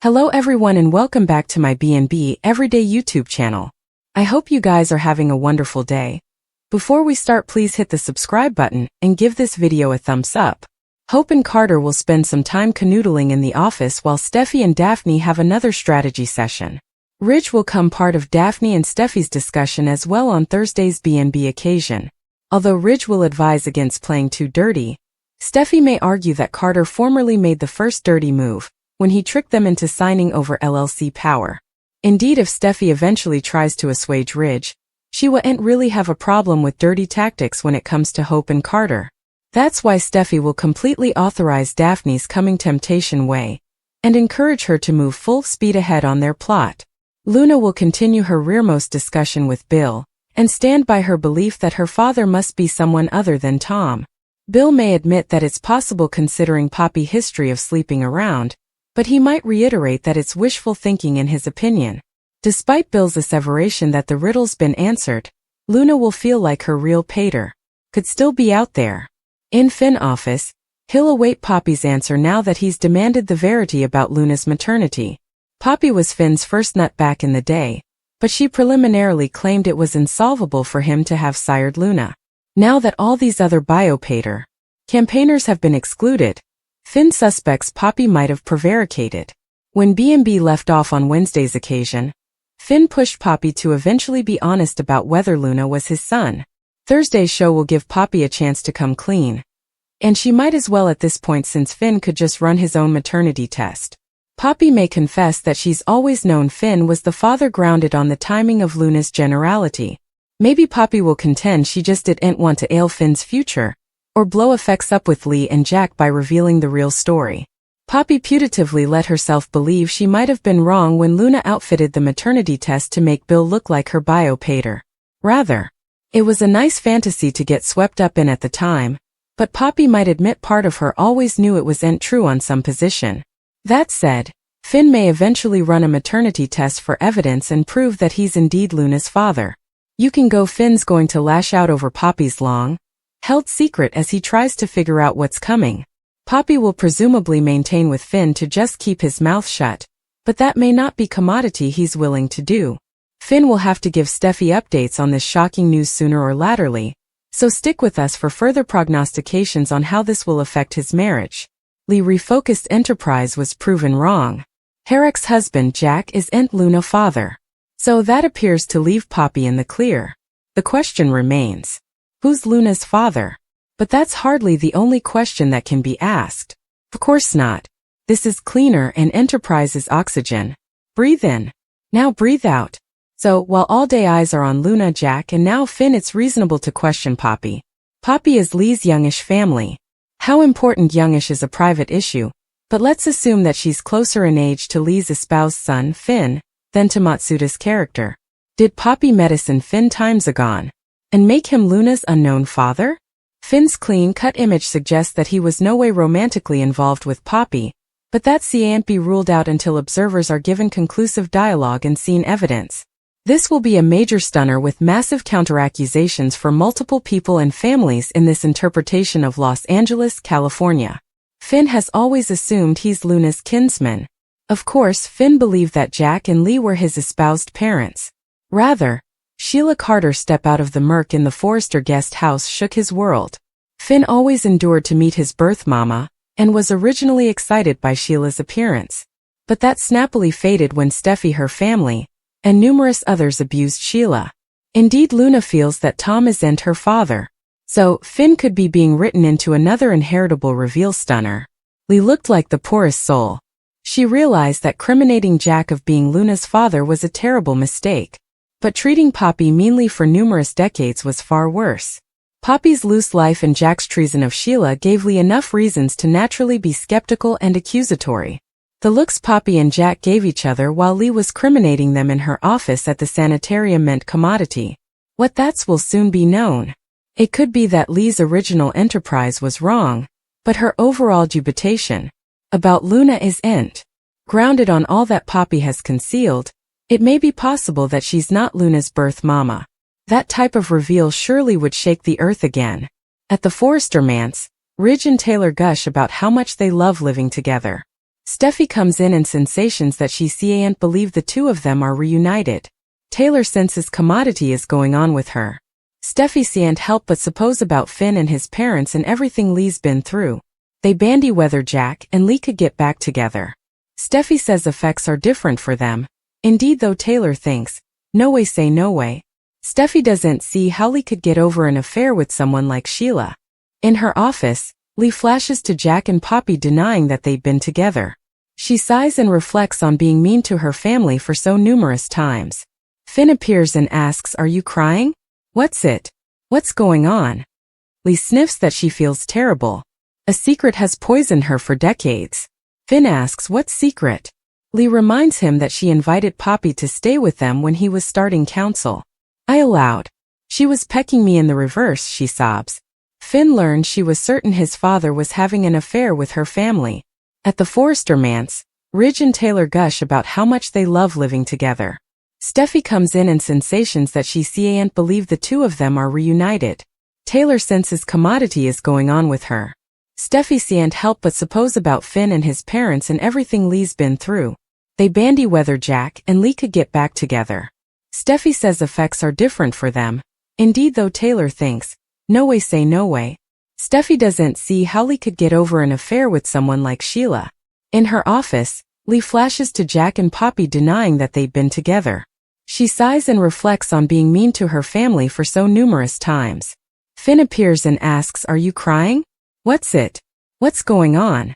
Hello everyone and welcome back to my B&B Everyday YouTube channel. I hope you guys are having a wonderful day. Before we start, please hit the subscribe button and give this video a thumbs up. Hope and Carter will spend some time canoodling in the office while Steffi and Daphne have another strategy session. Ridge will come part of Daphne and Steffi's discussion as well on Thursday's B&B occasion. Although Ridge will advise against playing too dirty, Steffi may argue that Carter formerly made the first dirty move when he tricked them into signing over LLC power. Indeed, if Steffi eventually tries to assuage Ridge, she won't really have a problem with dirty tactics when it comes to Hope and Carter. That's why Steffi will completely authorize Daphne's coming temptation way and encourage her to move full speed ahead on their plot. Luna will continue her rearmost discussion with Bill and stand by her belief that her father must be someone other than Tom. Bill may admit that it's possible considering Poppy history of sleeping around, but he might reiterate that it's wishful thinking in his opinion. Despite Bill's asseveration that the riddle's been answered, Luna will feel like her real pater could still be out there. In Finn office, he'll await Poppy's answer now that he's demanded the verity about Luna's maternity. Poppy was Finn's first nut back in the day, but she preliminarily claimed it was insolvable for him to have sired Luna. Now that all these other biopater campaigners have been excluded, Finn suspects Poppy might have prevaricated. When B&B left off on Wednesday's occasion, Finn pushed Poppy to eventually be honest about whether Luna was his son. Thursday's show will give Poppy a chance to come clean, and she might as well at this point since Finn could just run his own maternity test. Poppy may confess that she's always known Finn was the father, grounded on the timing of Luna's generality. Maybe Poppy will contend she just didn't want to ail Finn's future, or blow effects up with Lee and Jack by revealing the real story. Poppy putatively let herself believe she might have been wrong when Luna outfitted the maternity test to make Bill look like her biopater. Rather, it was a nice fantasy to get swept up in at the time, but Poppy might admit part of her always knew it wasn't true on some position. That said, Finn may eventually run a maternity test for evidence and prove that he's indeed Luna's father. You can go. Finn's going to lash out over Poppy's long-held secret as he tries to figure out what's coming. Poppy will presumably maintain with Finn to just keep his mouth shut, but that may not be commodity he's willing to do. Finn will have to give Steffi updates on this shocking news sooner or laterly, so stick with us for further prognostications on how this will affect his marriage. Lee refocused enterprise was proven wrong. Herrick's husband Jack isn't Luna's father, so that appears to leave Poppy in the clear. The question remains, who's Luna's father? But that's hardly the only question that can be asked. Of course not. This is cleaner and Enterprise's oxygen. Breathe in. Now breathe out. So, while all day eyes are on Luna, Jack, and now Finn, it's reasonable to question Poppy. Poppy is Lee's youngish family. How important youngish is a private issue, but let's assume that she's closer in age to Lee's espoused son, Finn, than to Matsuda's character. Did Poppy medicine Finn times agone and make him Luna's unknown father? Finn's clean-cut image suggests that he was no way romantically involved with Poppy, but that can't be ruled out until observers are given conclusive dialogue and scene evidence. This will be a major stunner with massive counteraccusations for multiple people and families in this interpretation of Los Angeles, California. Finn has always assumed he's Luna's kinsman. Of course, Finn believed that Jack and Lee were his espoused parents. Rather, Sheila Carter's step out of the murk in the Forrester guest house shook his world. Finn always endured to meet his birth mama, and was originally excited by Sheila's appearance. But that snappily faded when Steffi, her family, and numerous others abused Sheila. Indeed, Luna feels that Tom isn't her father, so Finn could be being written into another inheritable reveal stunner. Lee looked like the poorest soul. She realized that criminating Jack of being Luna's father was a terrible mistake. But treating Poppy meanly for numerous decades was far worse. Poppy's loose life and Jack's treason of Sheila gave Lee enough reasons to naturally be skeptical and accusatory. The looks Poppy and Jack gave each other while Lee was criminating them in her office at the sanitarium meant commodity. What that's will soon be known. It could be that Lee's original enterprise was wrong, but her overall dubitation about Luna isn't grounded on all that Poppy has concealed. It may be possible that she's not Luna's birth mama. That type of reveal surely would shake the earth again. At the Forrester manse, Ridge and Taylor gush about how much they love living together. Steffi comes in and sensations that she can't believe the two of them are reunited. Taylor senses commodity is going on with her. Steffi can't help but suppose about Finn and his parents and everything Lee's been through. They bandy whether Jack and Lee could get back together. Steffi says effects are different for them. Indeed, though, Taylor thinks, no way say no way. Steffi doesn't see how Lee could get over an affair with someone like Sheila. In her office, Lee flashes to Jack and Poppy denying that they've been together. She sighs and reflects on being mean to her family for so numerous times. Finn appears and asks, "Are you crying? What's it? What's going on?" Lee sniffs that she feels terrible. A secret has poisoned her for decades. Finn asks what secret. Lee reminds him that she invited Poppy to stay with them when he was starting council. "I allowed. She was pecking me in the reverse," she sobs. Finn learned she was certain his father was having an affair with her family. At the Forrester manse, Ridge and Taylor gush about how much they love living together. Steffi comes in and sensations that she can't believe the two of them are reunited. Taylor senses commodity is going on with her. Steffi can't help but suppose about Finn and his parents and everything Lee's been through. They bandy whether Jack and Lee could get back together. Steffi says effects are different for them. Indeed, though, Taylor thinks, no way say no way. Steffi doesn't see how Lee could get over an affair with someone like Sheila. In her office, Lee flashes to Jack and Poppy denying that they've been together. She sighs and reflects on being mean to her family for so numerous times. Finn appears and asks, "Are you crying? What's it? What's going on?"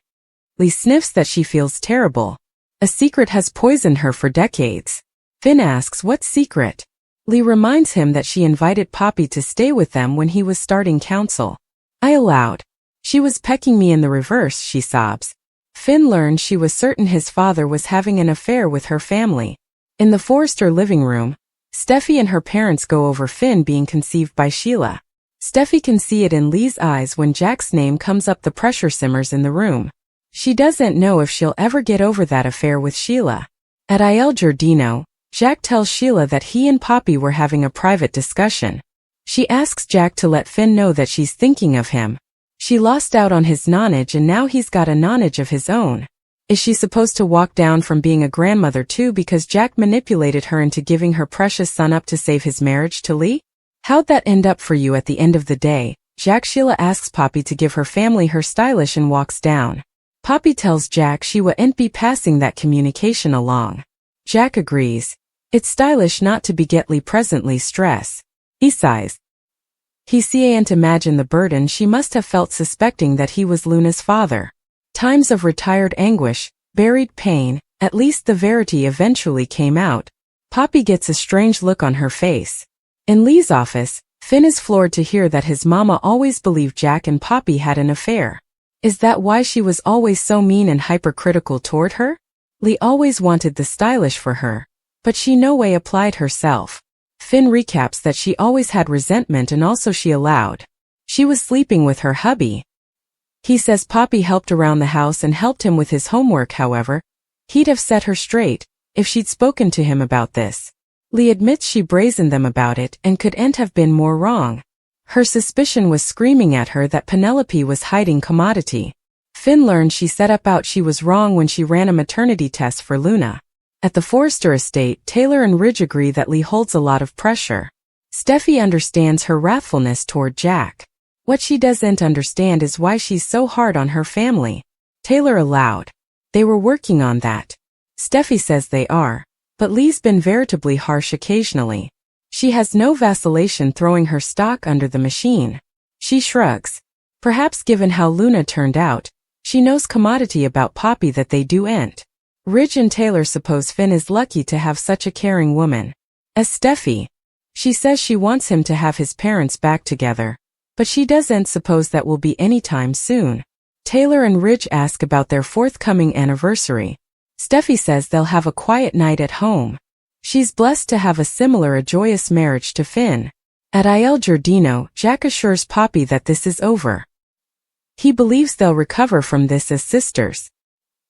Lee sniffs that she feels terrible. A secret has poisoned her for decades. Finn asks what secret. Lee reminds him that she invited Poppy to stay with them when he was starting council. "I allowed. She was pecking me in the reverse," she sobs. Finn learned she was certain his father was having an affair with her family. In the Forrester living room, Steffi and her parents go over Finn being conceived by Sheila. Steffi can see it in Lee's eyes when Jack's name comes up. The pressure simmers in the room. She doesn't know if she'll ever get over that affair with Sheila. At Il Giardino, Jack tells Sheila that he and Poppy were having a private discussion. She asks Jack to let Finn know that she's thinking of him. She lost out on his nonage and now he's got a nonage of his own. Is she supposed to walk down from being a grandmother too because Jack manipulated her into giving her precious son up to save his marriage to Lee? How'd that end up for you at the end of the day? Sheila asks Poppy to give her family her stylish and walks down. Poppy tells Jack she wouldn't be passing that communication along. Jack agrees. It's stylish not to beget Lee presently stress. He sighs. He can't imagine the burden she must have felt suspecting that he was Luna's father. Times of retired anguish, buried pain, at least the verity eventually came out. Poppy gets a strange look on her face. In Lee's office, Finn is floored to hear that his mama always believed Jack and Poppy had an affair. Is that why she was always so mean and hypercritical toward her? Lee always wanted the stylish for her, but she no way applied herself. Finn recaps that she always had resentment and also she allowed. She was sleeping with her hubby. He says Poppy helped around the house and helped him with his homework. However, he'd have set her straight if she'd spoken to him about this. Lee admits she brazened them about it and couldn't have been more wrong. Her suspicion was screaming at her that Penelope was hiding commodity. Finn learned she set out she was wrong when she ran a maternity test for Luna. At the Forrester estate, Taylor and Ridge agree that Lee holds a lot of pressure. Steffi understands her wrathfulness toward Jack. What she doesn't understand is why she's so hard on her family. Taylor allowed. They were working on that. Steffi says they are, but Lee's been veritably harsh occasionally. She has no vacillation throwing her stock under the machine. She shrugs. Perhaps given how Luna turned out, she knows commodity about Poppy that they do'n't. Ridge and Taylor suppose Finn is lucky to have such a caring woman. As Steffi, she says she wants him to have his parents back together. But she doesn't suppose that will be anytime soon. Taylor and Ridge ask about their forthcoming anniversary. Steffi says they'll have a quiet night at home. She's blessed to have a joyous marriage to Finn. At Il Giardino, Jack assures Poppy that this is over. He believes they'll recover from this as sisters.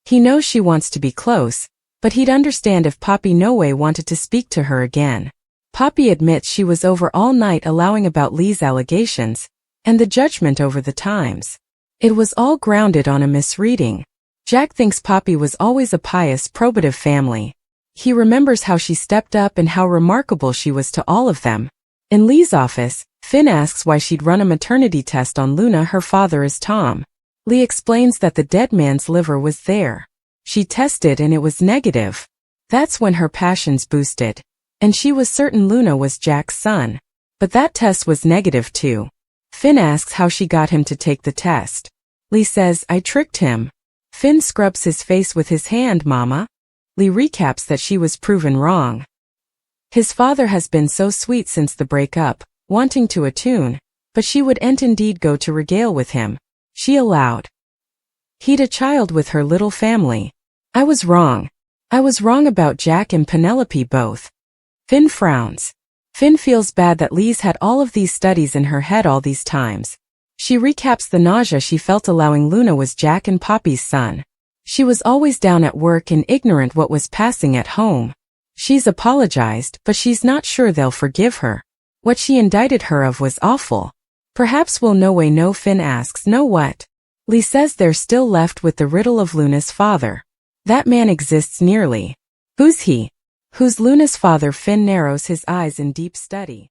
He knows she wants to be close, but he'd understand if Poppy no way wanted to speak to her again. Poppy admits she was over all night allowing about Lee's allegations, and the judgment over the times. It was all grounded on a misreading. Jack thinks Poppy was always a pious, probative family. He remembers how she stepped up and how remarkable she was to all of them. In Lee's office, Finn asks why she'd run a maternity test on Luna. Her father is Tom. Lee explains that the dead man's liver was there. She tested and it was negative. That's when her passions boosted. And she was certain Luna was Jack's son. But that test was negative too. Finn asks how she got him to take the test. Lee says, "I tricked him." Finn scrubs his face with his hand. "Mama." Lee recaps that she was proven wrong. His father has been so sweet since the breakup, wanting to attune, but she would indeed go to regale with him. She allowed. He'd a child with her little family. I was wrong. I was wrong about Jack and Penelope both. Finn frowns. Finn feels bad that Lee's had all of these studies in her head all these times. She recaps the nausea she felt allowing Luna was Jack and Poppy's son. She was always down at work and ignorant what was passing at home. She's apologized, but she's not sure they'll forgive her. What she indicted her of was awful. Perhaps we'll know. Finn asks, "Know what?" Lee says they're still left with the riddle of Luna's father. That man exists nearly. Who's he? Who's Luna's father? Finn narrows his eyes in deep study.